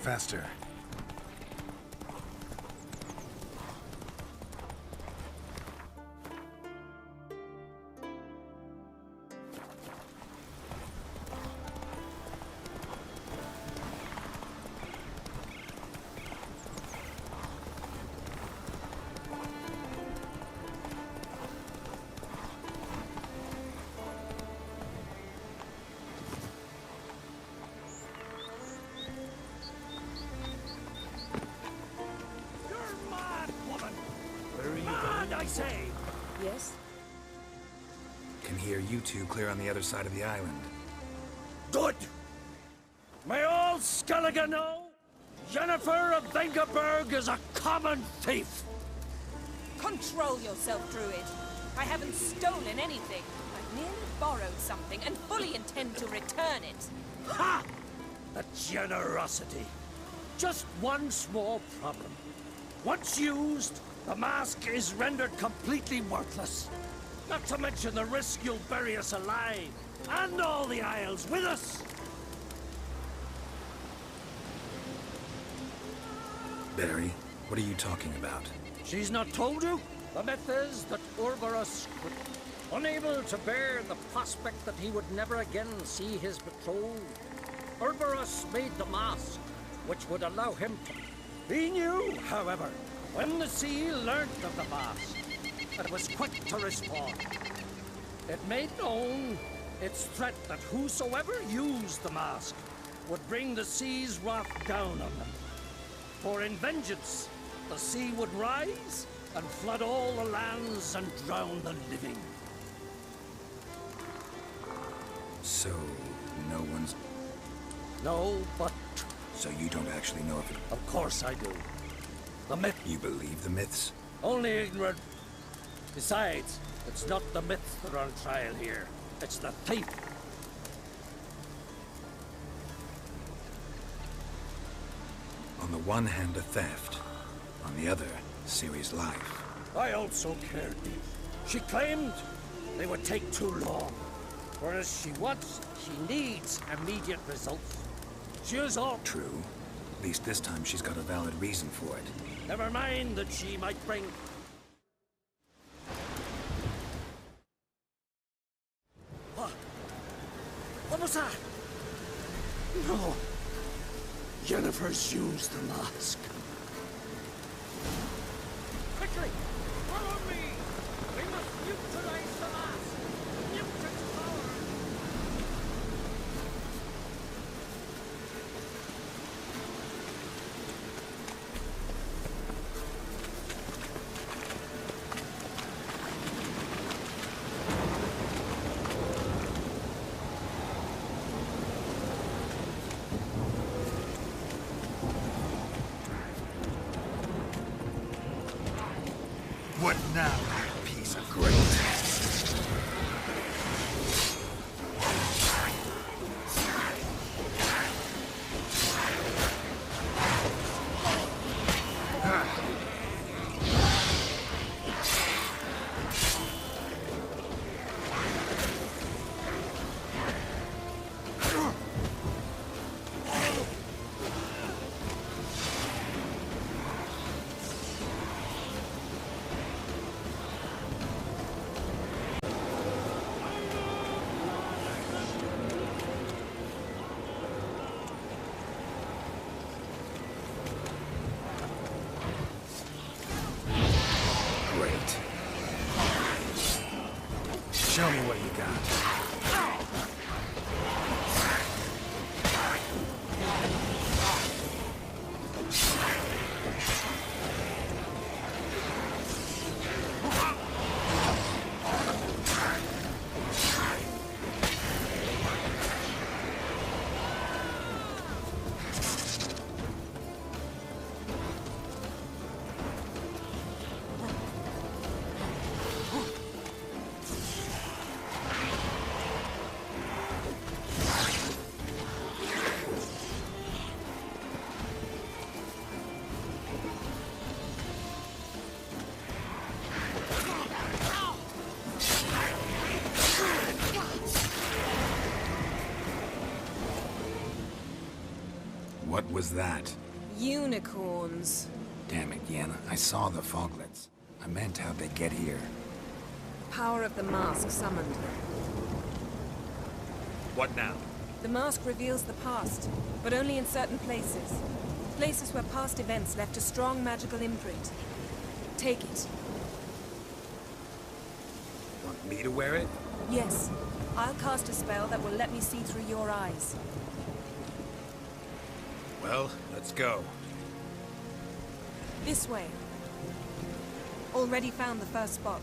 Faster. Can hear you two clear on the other side of the island. Good! May all Skellige know Jennifer of Vengerberg is a common thief! Control yourself, Druid. I haven't stolen anything. I've merely borrowed something and fully intend to return it. Ha! The generosity. Just one small problem. Once used, the mask is rendered completely worthless. Not to mention the risk you'll bury us alive, and all the Isles with us. Barry, what are you talking about? She's not told you? The myth is that Urberus, unable to bear the prospect that he would never again see his betrothed, Urberus made the mask, which would allow him to... He knew, however, when the sea learnt of the mask, that it was quick to respond. It made known its threat that whosoever used the mask would bring the sea's wrath down on them. For in vengeance, the sea would rise and flood all the lands and drown the living. So, no one's... No, but... So you don't actually know if it... Of course I do. The myth... You believe the myths? Only ignorant. Besides, it's not the myths that are on trial here. It's the thief. On the one hand, a theft. On the other, Ciri's life. I also cared. She claimed they would take too long. Whereas she needs immediate results. She is all... True. At least this time she's got a valid reason for it. Never mind that she might bring... What? What was that? No. Jennifer's used the mask. Quickly! Follow me! We must neutralize the mask! Mute its power! What now, piece of great? Show me what you got. What was that? Unicorns. Damn it, Yenna. I saw the foglets. I meant how'd they get here. Power of the mask summoned. What now? The mask reveals the past, but only in certain places. Places where past events left a strong magical imprint. Take it. Want me to wear it? Yes. I'll cast a spell that will let me see through your eyes. Well, let's go. This way. Already found the first spot.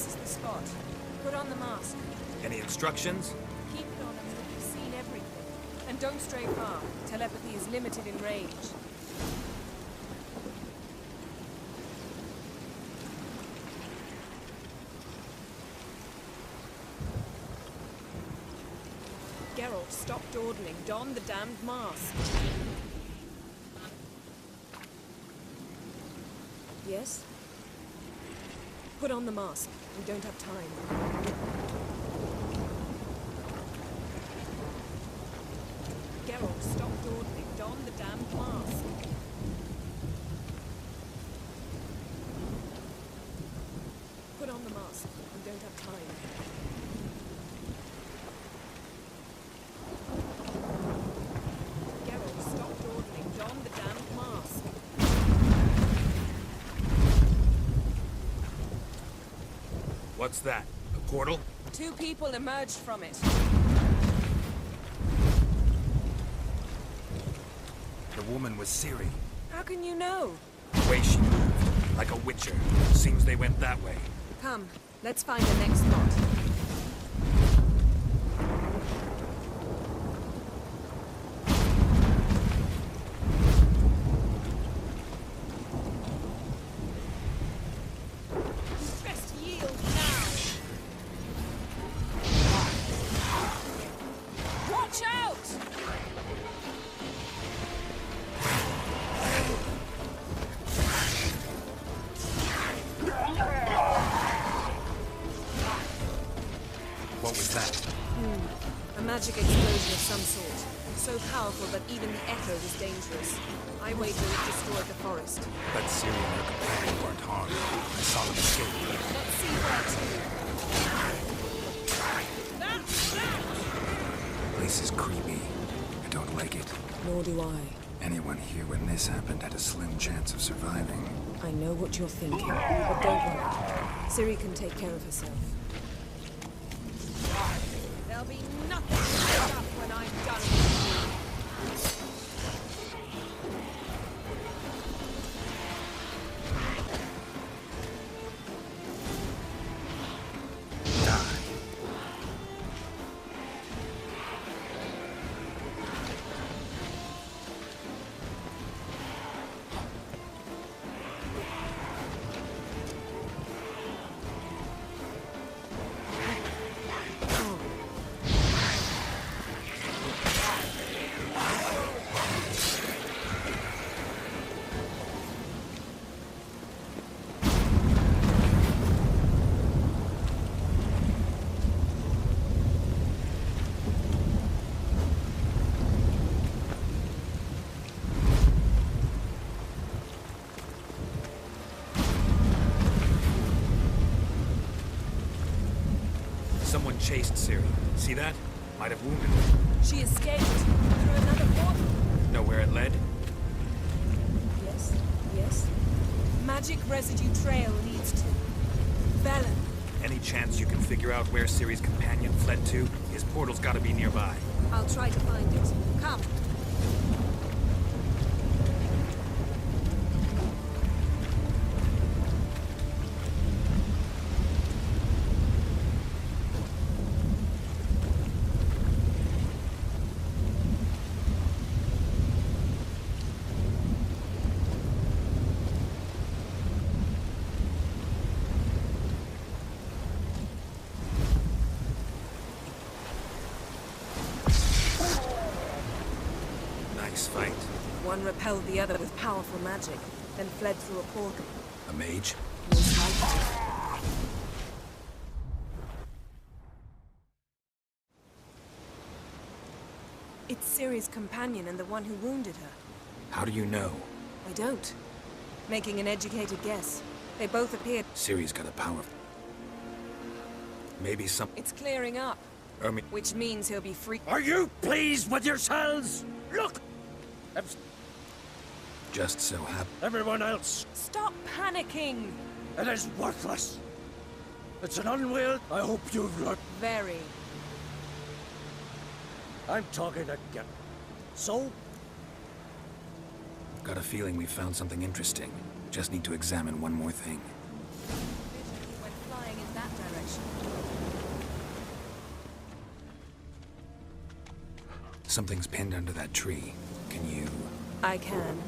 is the spot. Put on the mask. Any instructions? Keep it on until you've seen everything. And don't stray far. Telepathy is limited in range. Geralt, stop dawdling. Don the damned mask. Yes? Put on the mask. We don't have time. Geralt, stop dawdling. Don the damned mask. Put on the mask. We don't have time. Geralt, stop dawdling. Don the damned mask. What's that? A portal? 2 people emerged from it. The woman was Ciri. How can you know? The way she moved, like a witcher. Seems they went that way. Come, let's find the next spot. Best yield now. Watch out! What was that? A magic explosion of some sort. So powerful that even the echo was dangerous. I wager it destroyed the forest. But Ciri and her companion weren't harmed. I saw them escape. Let's see where to. The place is creepy. I don't like it. Nor do I. Anyone here when this happened had a slim chance of surviving. I know what you're thinking, but don't worry. Ciri can take care of herself. There'll be nothing to stop when I'm done with you. Someone chased Ciri. See that? Might have wounded her. She escaped through another portal. Know where it led? Yes, yes. Magic residue trail leads to Velen. Any chance you can figure out where Ciri's companion fled to? His portal's gotta be nearby. I'll try to find it. Come. Fight. One repelled the other with powerful magic, then fled through a portal. A mage? Most likely. It's Ciri's companion and the one who wounded her. How do you know? I don't. Making an educated guess. They both appeared. Ciri's got a power. Maybe some. It's clearing up. Which means he'll be free. Are you pleased with yourselves? Look! Just so happen. Everyone else. Stop panicking! It is worthless. It's an unwill. I hope you've learned. Very. I'm talking again. So? Got a feeling we found something interesting. Just need to examine one more thing. Went flying in that direction. something's pinned under that tree. Can you... I can.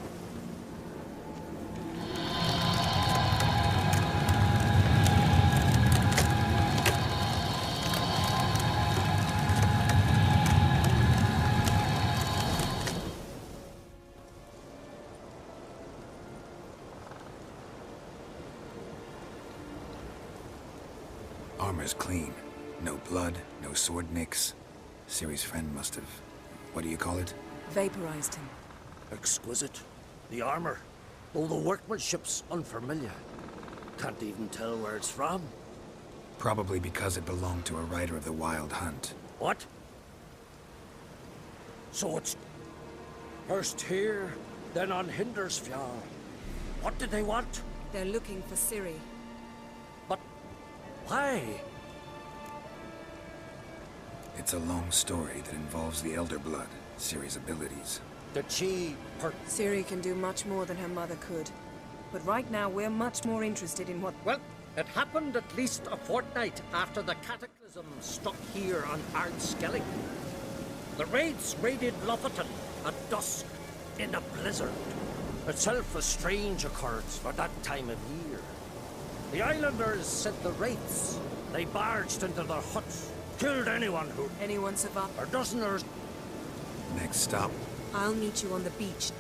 Armor's clean. No blood, no sword nicks. Ciri's friend must have... what do you call it? Vaporized him. Exquisite. The armor, though the workmanship's unfamiliar. Can't even tell where it's from. Probably because it belonged to a rider of the Wild Hunt. What? So it's first here, then on Hindersfjall. What did they want? They're looking for Ciri. But why? It's a long story that involves the Elder Blood, Ciri's abilities. Did she... Ciri can do much more than her mother could. But right now, we're much more interested in what... Well, it happened at least a fortnight after the cataclysm struck here on Ardskellig. The raids raided Lofoten at dusk in a blizzard. Itself a strange occurrence for that time of year. The islanders sent the wraiths. They barged into their huts, killed anyone who... Anyone survived? A dozen or... Next stop. I'll meet you on the beach.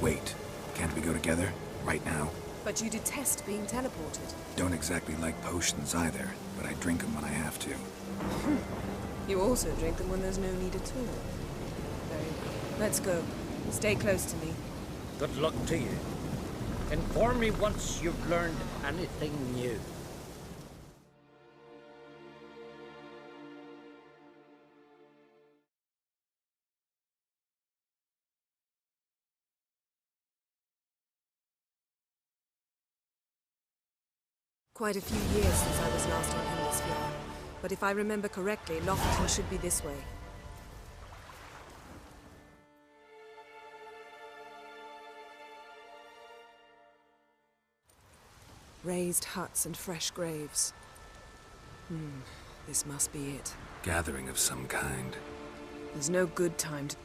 Wait. Can't we go together? Right now? But you detest being teleported. Don't exactly like potions either, but I drink them when I have to. You also drink them when there's no need at all. Very well. Let's go. Stay close to me. Good luck to you. Inform me once you've learned anything new. Quite a few years since I was last on Hindersfjall. But if I remember correctly, Lofoten should be this way. Raised huts and fresh graves. This must be it. Gathering of some kind. There's no good time to...